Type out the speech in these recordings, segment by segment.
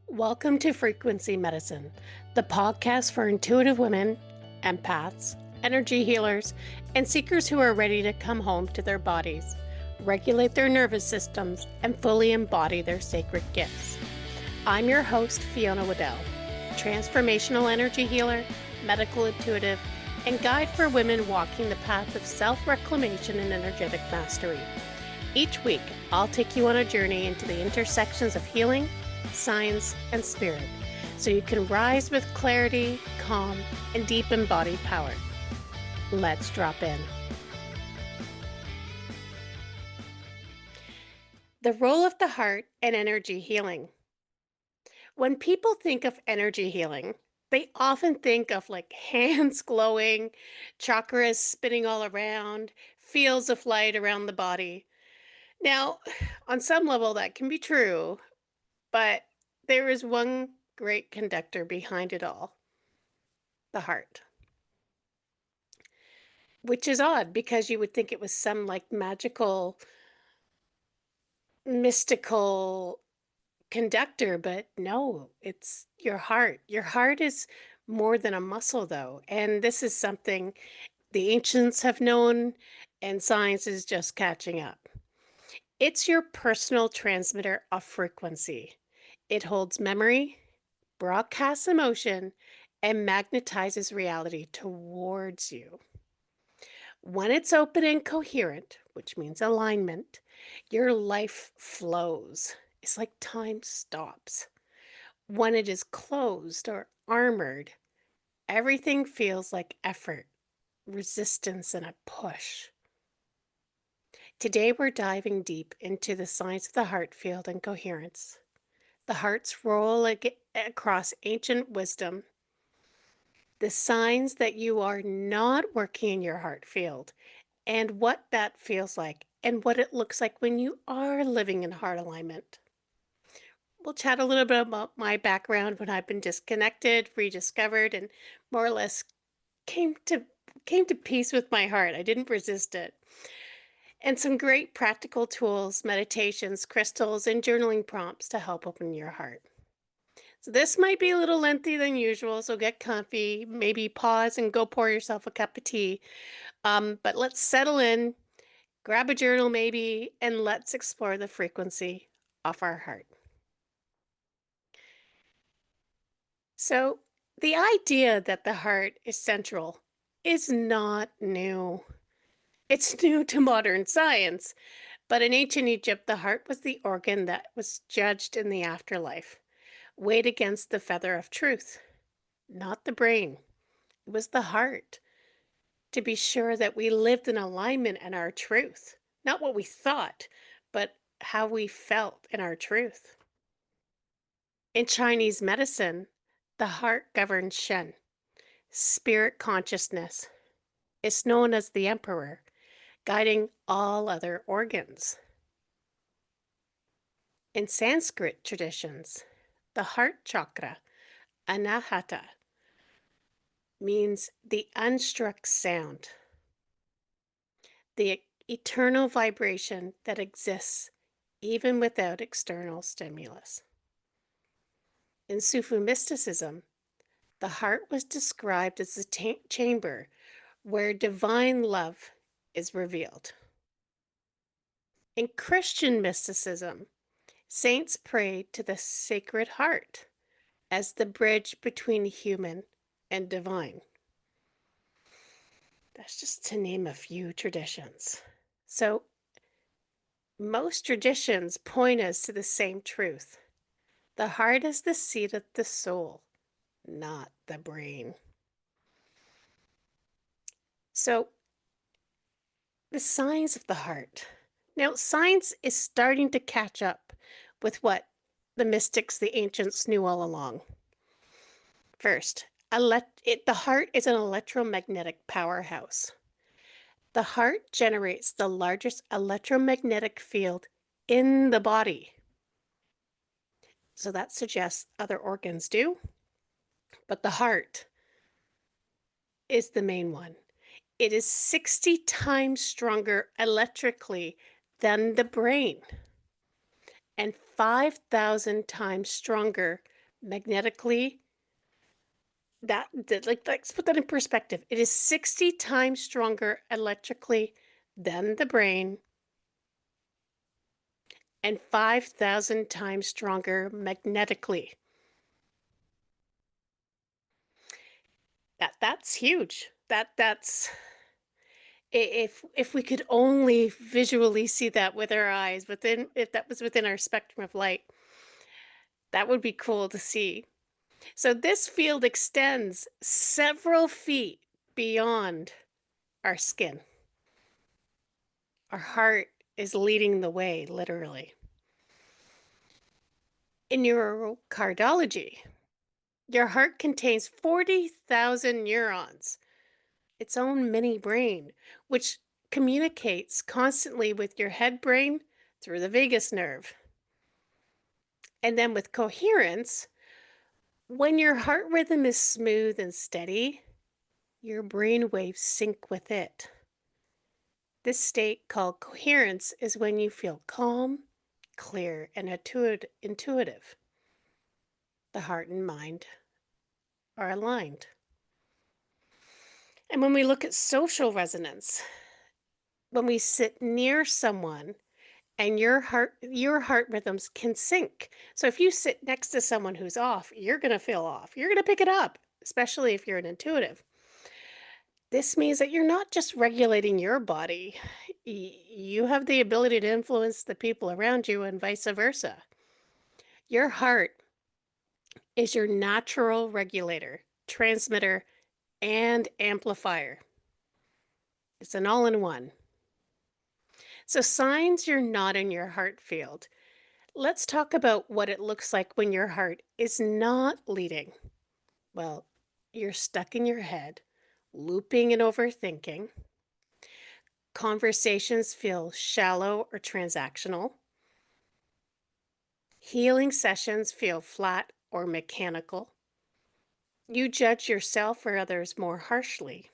Welcome to Frequency Medicine, the podcast for intuitive women, empaths, energy healers, and seekers who are ready to come home to their bodies, regulate their nervous systems, and fully embody their sacred gifts. I'm your host, Fiona Waddell, transformational energy healer, medical intuitive, and guide for women walking the path of self-reclamation and energetic mastery. Each week, I'll take you on a journey into the intersections of healing, science, and spirit, so you can rise with clarity, calm, and deep embodied power. Let's drop in. The role of the heart and energy healing. When people think of energy healing, they often think of like hands glowing, chakras spinning all around, fields of light around the body. Now, on some level, that can be true, but there is one great conductor behind it all, the heart. Which is odd because you would think it was some like magical, mystical conductor, but no, it's your heart. Your heart is more than a muscle, though. And this is something the ancients have known, and science is just catching up. It's your personal transmitter of frequency. It holds memory, broadcasts emotion, and magnetizes reality towards you. When it's open and coherent, which means alignment, your life flows. It's like time stops. When it is closed or armored, everything feels like effort, resistance, and a push. Today, we're diving deep into the science of the heart field and coherence, the heart's role across ancient wisdom, the signs that you are not working in your heart field, and what that feels like, and what it looks like when you are living in heart alignment. We'll chat a little bit about my background when I've been disconnected, rediscovered, and more or less came to peace with my heart. I didn't resist it. And some great practical tools, meditations, crystals, and journaling prompts to help open your heart. So this might be a little lengthy than usual, so get comfy, maybe pause and go pour yourself a cup of tea. But let's settle in, grab a journal maybe, and let's explore the frequency of our heart. So the idea that the heart is central is not new. It's new to modern science, but in ancient Egypt, the heart was the organ that was judged in the afterlife, weighed against the feather of truth, not the brain. It was the heart, to be sure that we lived in alignment in our truth, not what we thought, but how we felt in our truth. In Chinese medicine, the heart governs Shen, spirit consciousness. It's known as the emperor, guiding all other organs. In Sanskrit traditions, the heart chakra, anahata, means the unstruck sound, the eternal vibration that exists even without external stimulus. In Sufi mysticism, the heart was described as the chamber where divine love is revealed. In Christian mysticism, saints prayed to the Sacred Heart as the bridge between human and divine. That's just to name a few traditions. So, most traditions point us to the same truth. The heart is the seat of the soul, not the brain. So, the signs of the heart. Now, science is starting to catch up with what the mystics, the ancients, knew all along. First, the heart is an electromagnetic powerhouse. The heart generates the largest electromagnetic field in the body. So that suggests other organs do, but the heart is the main one. It is 60 times stronger electrically than the brain and 5,000 times stronger Magnetically, like, let's put that in perspective. It is 60 times stronger electrically than the brain and 5,000 times stronger magnetically. That's huge. If we could only visually see that with our eyes, within if that was within our spectrum of light, that would be cool to see. So this field extends several feet beyond our skin. Our heart is leading the way, literally. In neurocardiology, your heart contains 40,000 neurons, its own mini brain, which communicates constantly with your head brain through the vagus nerve. And then with coherence, when your heart rhythm is smooth and steady, your brain waves sync with it. This state, called coherence, is when you feel calm, clear, and intuitive. The heart and mind are aligned. And when we look at social resonance, when we sit near someone and your heart rhythms can sync. So if you sit next to someone who's off, you're going to feel off. You're going to pick it up, especially if you're an intuitive. This means that you're not just regulating your body. You have the ability to influence the people around you and vice versa. Your heart is your natural regulator, transmitter, and amplifier. It's an all-in-one. So signs you're not in your heart field. Let's talk about what it looks like when your heart is not leading. Well, you're stuck in your head, looping and overthinking. Conversations feel shallow or transactional. Healing sessions feel flat or mechanical. You judge yourself or others more harshly.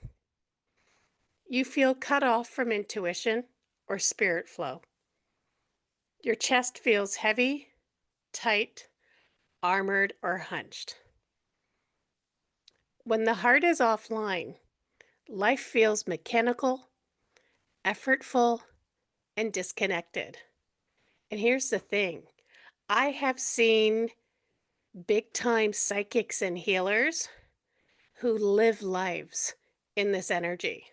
You feel cut off from intuition or spirit flow. Your chest feels heavy, tight, armored, or hunched. When the heart is offline, life feels mechanical, effortful, and disconnected. And here's the thing, I have seen big time psychics and healers who live lives in this energy.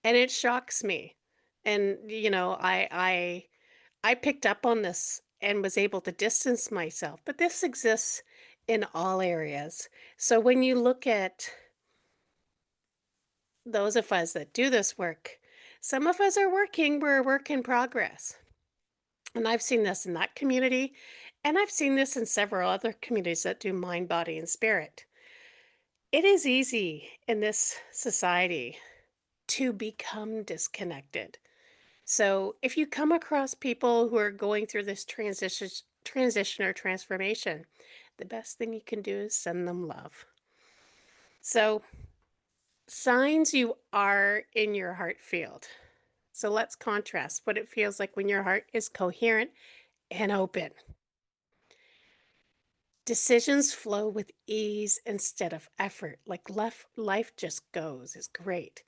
And it shocks me. And I picked up on this and was able to distance myself, but this exists in all areas. So when you look at those of us that do this work, some of us are we're a work in progress. And I've seen this in that community, and I've seen this in several other communities that do mind, body, and spirit. It is easy in this society to become disconnected. So if you come across people who are going through this transition or transformation, the best thing you can do is send them love. So signs you are in your heart field. So let's contrast what it feels like when your heart is coherent and open. Decisions flow with ease instead of effort, like life just goes, is great.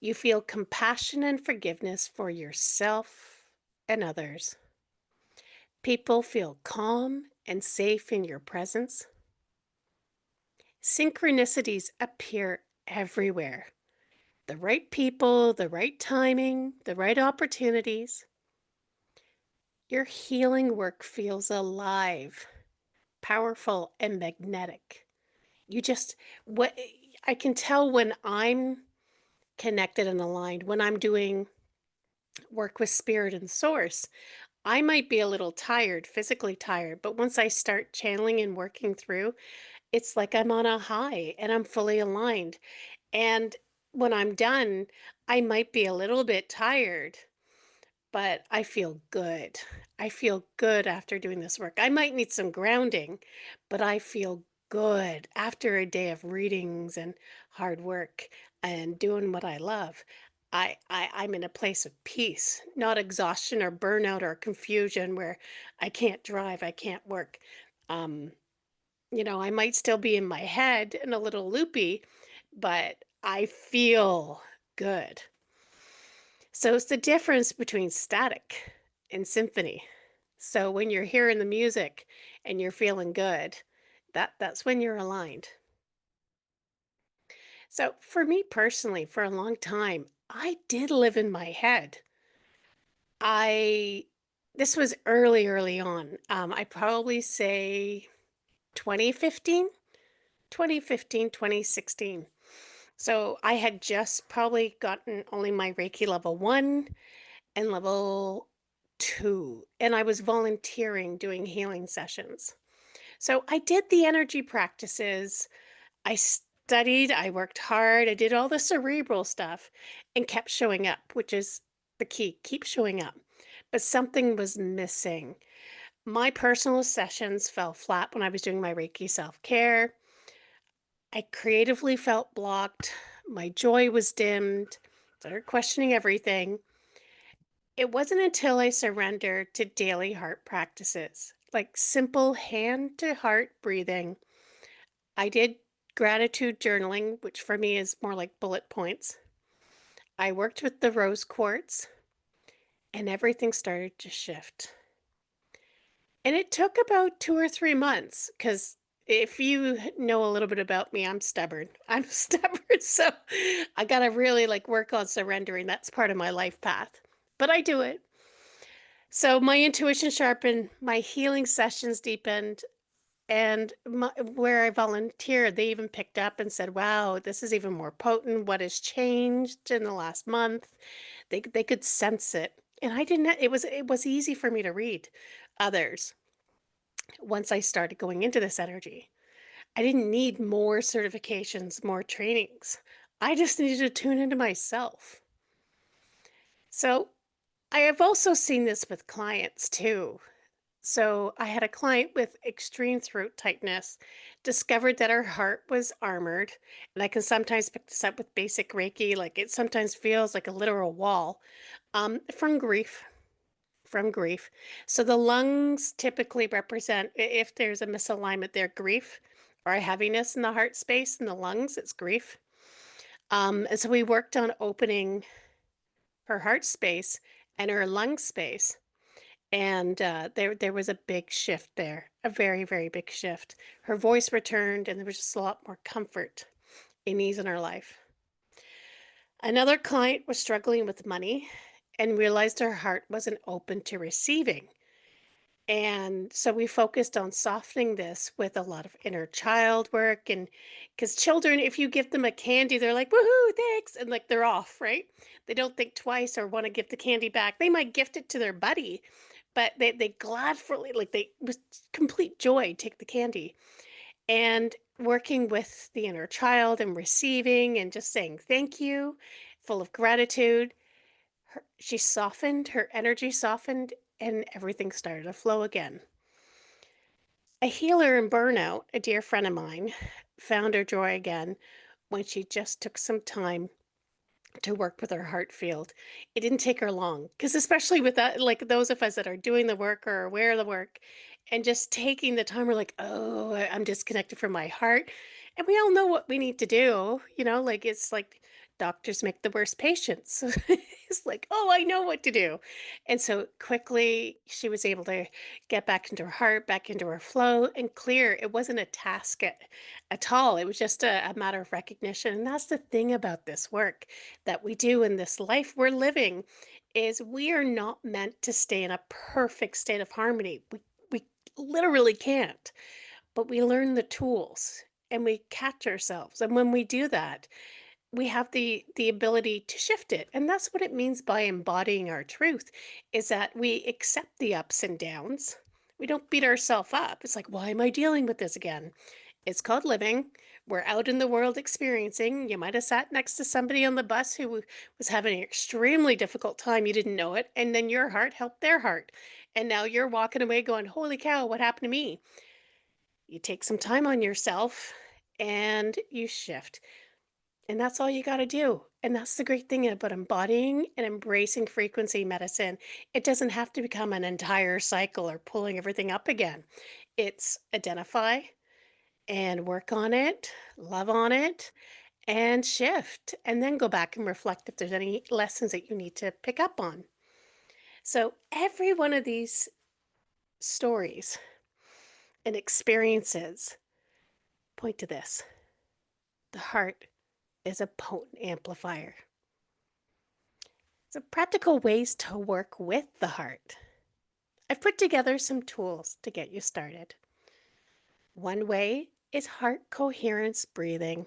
You feel compassion and forgiveness for yourself and others. People feel calm and safe in your presence. Synchronicities appear everywhere. The right people, the right timing, the right opportunities. Your healing work feels alive, powerful, and magnetic. You just, what I can tell when I'm connected and aligned, when I'm doing work with spirit and source, I might be a little tired, physically tired, but once I start channeling and working through, it's like I'm on a high and I'm fully aligned. And when I'm done, I might be a little bit tired, but I feel good. I feel good after doing this work. I might need some grounding, but I feel good after a day of readings and hard work and doing what I love. I'm in a place of peace, not exhaustion or burnout or confusion where I can't drive, I can't work. Um, I might still be in my head and a little loopy, but I feel good. So it's the difference between static and symphony. So when you're hearing the music and you're feeling good, that's when you're aligned. So for me personally, for a long time, I did live in my head. I This was early on. I probably say 2015, 2015, 2016. So I had just probably gotten only my Reiki level 1 and level 2, and I was volunteering doing healing sessions. So I did the energy practices. I studied, I worked hard, I did all the cerebral stuff and kept showing up, which is the key. Keep showing up. But something was missing. My personal sessions fell flat when I was doing my Reiki self care. I creatively felt blocked. My joy was dimmed. Started questioning everything. It wasn't until I surrendered to daily heart practices, like simple hand to heart breathing. I did gratitude journaling, which for me is more like bullet points. I worked with the rose quartz, and everything started to shift. And it took about 2 or 3 months because if you know a little bit about me, I'm stubborn. I'm stubborn. So I got to really like work on surrendering. That's part of my life path, but I do it. So my intuition sharpened, my healing sessions deepened, and where I volunteered, they even picked up and said, "Wow, this is even more potent. What has changed in the last month?" They could sense it, and I didn't. It was easy for me to read others once I started going into this energy. I didn't need more certifications, more trainings. I just needed to tune into myself. So I have also seen this with clients too. So I had a client with extreme throat tightness, discovered that her heart was armored, and I can sometimes pick this up with basic Reiki, like it sometimes feels like a literal wall, from grief. From grief. So the lungs typically represent, if there's a misalignment there, grief or a heaviness in the heart space in the lungs, it's grief. And so we worked on opening her heart space and her lung space. And there was a big shift there, a very, very big shift. Her voice returned, and there was just a lot more comfort and ease in her life. Another client was struggling with money and realized her heart wasn't open to receiving. And so we focused on softening this with a lot of inner child work. And because children, if you give them a candy, they're like, woohoo, thanks. And like they're off, right? They don't think twice or want to give the candy back. They might gift it to their buddy, but they gladfully, like they with complete joy, take the candy. And working with the inner child and receiving and just saying thank you, full of gratitude. She softened, her energy softened, and everything started to flow again. A healer in burnout, a dear friend of mine, found her joy again when she just took some time to work with her heart field. It didn't take her long because, especially with that, like those of us that are doing the work or aware of the work and just taking the time, we're like, oh, I'm disconnected from my heart. And we all know what we need to do, like it's like doctors make the worst patients. It's like, oh, I know what to do. And so quickly she was able to get back into her heart, back into her flow and clear. It wasn't a task at all. It was just a matter of recognition. And that's the thing about this work that we do in this life we're living is we are not meant to stay in a perfect state of harmony. We literally can't, but we learn the tools and we catch ourselves. And when we do that, we have the ability to shift it. And that's what it means by embodying our truth is that we accept the ups and downs. We don't beat ourselves up. It's like, why am I dealing with this again? It's called living. We're out in the world experiencing. You might have sat next to somebody on the bus who was having an extremely difficult time. You didn't know it. And then your heart helped their heart. And now you're walking away going, holy cow, what happened to me? You take some time on yourself and you shift. And that's all you got to do. And that's the great thing about embodying and embracing frequency medicine. It doesn't have to become an entire cycle or pulling everything up again. It's identify, and work on it, love on it, and shift, and then go back and reflect if there's any lessons that you need to pick up on. So, every one of these stories and experiences point to this: the heart is a potent amplifier. So, practical ways to work with the heart. I've put together some tools to get you started. One way is heart coherence breathing.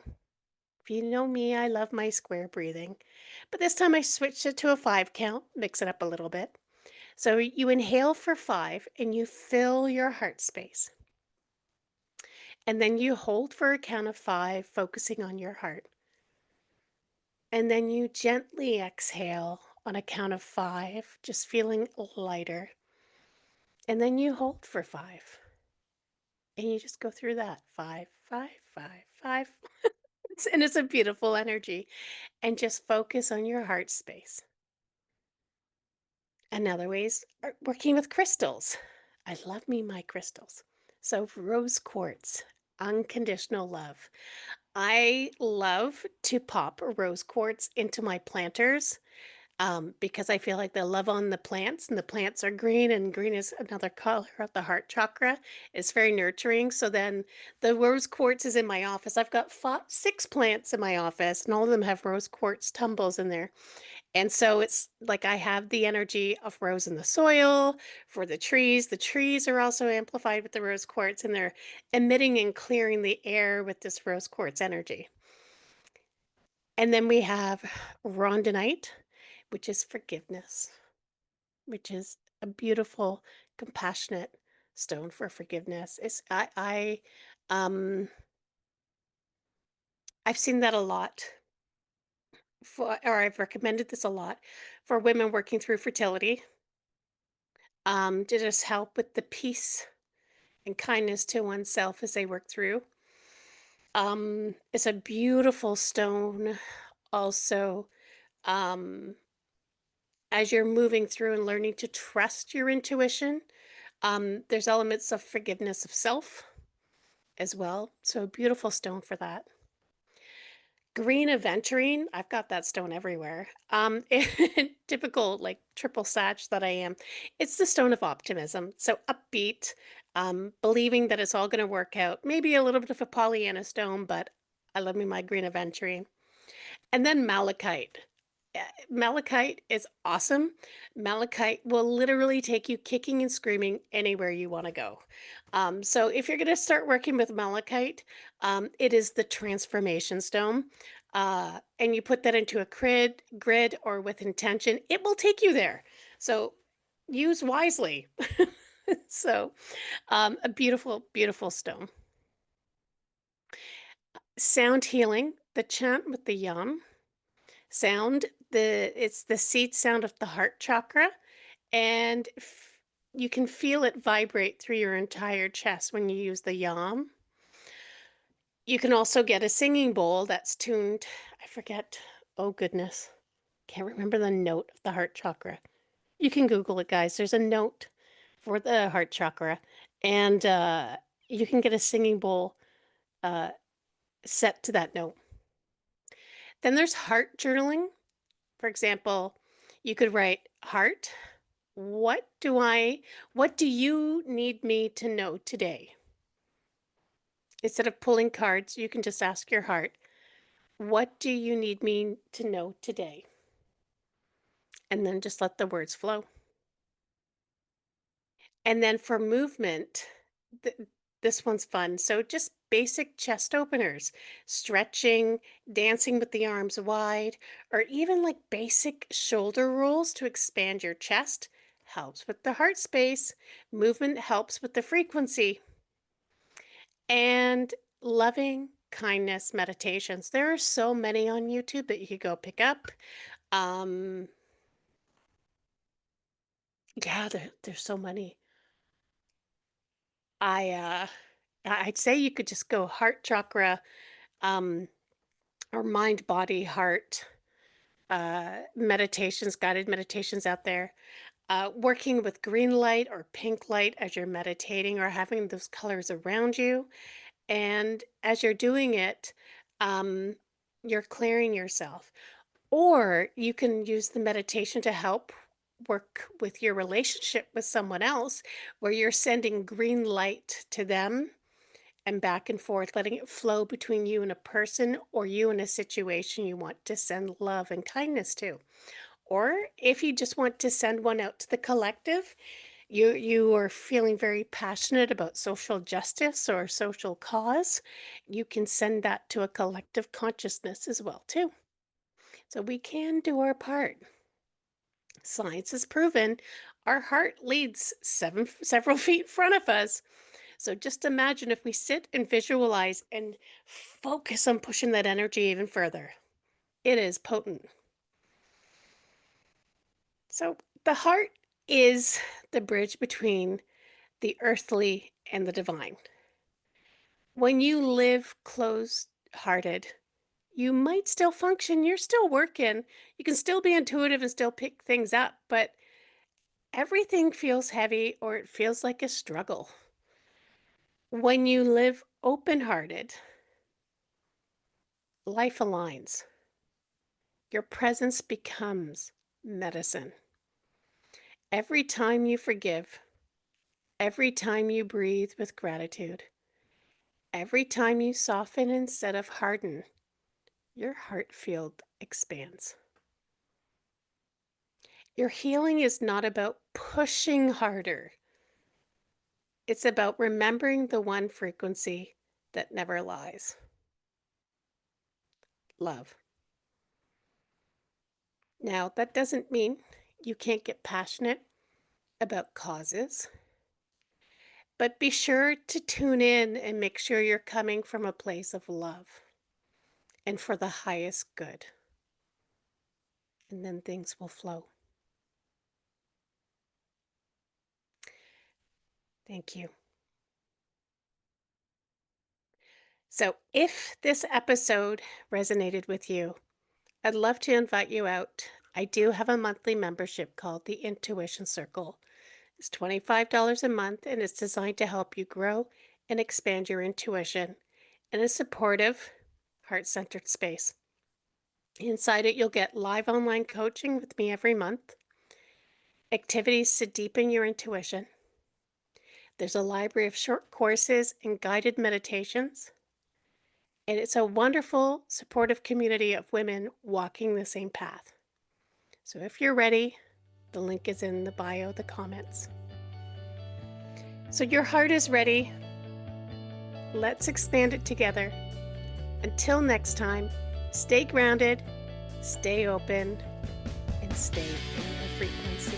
If you know me, I love my square breathing, but this time I switched it to a 5 count, mix it up a little bit. So you inhale for 5 and you fill your heart space. And then you hold for a count of 5, focusing on your heart. And then you gently exhale on a count of 5, just feeling lighter. And then you hold for 5. And you just go through that 5, 5, 5, 5. And it's a beautiful energy. And just focus on your heart space. Another way is working with crystals. I love me my crystals. So, rose quartz, unconditional love. I love to pop rose quartz into my planters, because I feel like they love on the plants, and the plants are green, and green is another color of the heart chakra. It's very nurturing. So then the rose quartz is in my office. I've got 6 plants in my office, and all of them have rose quartz tumbles in there. And so it's like I have the energy of rose in the soil for the trees. The trees are also amplified with the rose quartz, and they're emitting and clearing the air with this rose quartz energy. And then we have rondonite, which is forgiveness, which is a beautiful, compassionate stone for forgiveness. Um I've seen that a lot or I've recommended this a lot for women working through fertility, to just help with the peace and kindness to oneself as they work through. It's a beautiful stone also, um, as you're moving through and learning to trust your intuition. There's elements of forgiveness of self as well. So a beautiful stone for that. Green aventurine, I've got that stone everywhere. Typical like triple satch that I am. It's the stone of optimism. So upbeat, believing that it's all going to work out. Maybe a little bit of a Pollyanna stone, but I love me my green aventurine. And then malachite. Malachite is awesome. Malachite will literally take you kicking and screaming anywhere you want to go. So if you're going to start working with malachite, it is the transformation stone. And you put that into a grid or with intention, it will take you there. So use wisely. So a beautiful, beautiful stone. Sound healing, the chant with the yum. Sound, it's the seed sound of the heart chakra, and you can feel it vibrate through your entire chest when you use the yam. You can also get a singing bowl that's tuned. I forget, oh goodness, can't remember the note of the heart chakra. You can Google it, guys. There's a note for the heart chakra, and you can get a singing bowl uh, set to that note. Then there's heart journaling. For example, you could write, heart, what do you need me to know today? Instead of pulling cards, you can just ask your heart, what do you need me to know today? And then just let the words flow. And then for movement, th- this one's fun. So just basic chest openers, stretching, dancing with the arms wide, or even like basic shoulder rolls to expand your chest helps with the heart space. Movement helps with the frequency. And loving kindness meditations. There are so many on YouTube that you could go pick up. Um, yeah, there's so many. I I'd say you could just go heart chakra, um, or mind, body, heart, meditations, guided meditations out there. Working with green light or pink light as you're meditating or having those colors around you. And as you're doing it, um, you're clearing yourself. Or you can use the meditation to help work with your relationship with someone else, where you're sending green light to them and back and forth, letting it flow between you and a person or you and a situation you want to send love and kindness to. Or if you just want to send one out to the collective, you are feeling very passionate about social justice or social cause, you can send that to a collective consciousness as well too. So we can do our part. Science has proven our heart leads several feet in front of us. So just imagine if we sit and visualize and focus on pushing that energy even further. It is potent. So the heart is the bridge between the earthly and the divine. When you live closed hearted, you might still function. You're still working. You can still be intuitive and still pick things up, but everything feels heavy or it feels like a struggle. When you live open hearted, life aligns. Your presence becomes medicine. Every time you forgive, every time you breathe with gratitude, every time you soften instead of harden, your heart field expands. Your healing is not about pushing harder. It's about remembering the one frequency that never lies. Love. Now, that doesn't mean you can't get passionate about causes, but be sure to tune in and make sure you're coming from a place of love and for the highest good. And then things will flow. Thank you. So, if this episode resonated with you, I'd love to invite you out. I do have a monthly membership called the Intuition Circle. It's $25 a month and it's designed to help you grow and expand your intuition in a supportive, heart centered space. Inside it, you'll get live online coaching with me every month, activities to deepen your intuition. There's a library of short courses and guided meditations. And it's a wonderful, supportive community of women walking the same path. So if you're ready, the link is in the bio, the comments. So your heart is ready. Let's expand it together. Until next time, stay grounded, stay open, and stay in your frequency.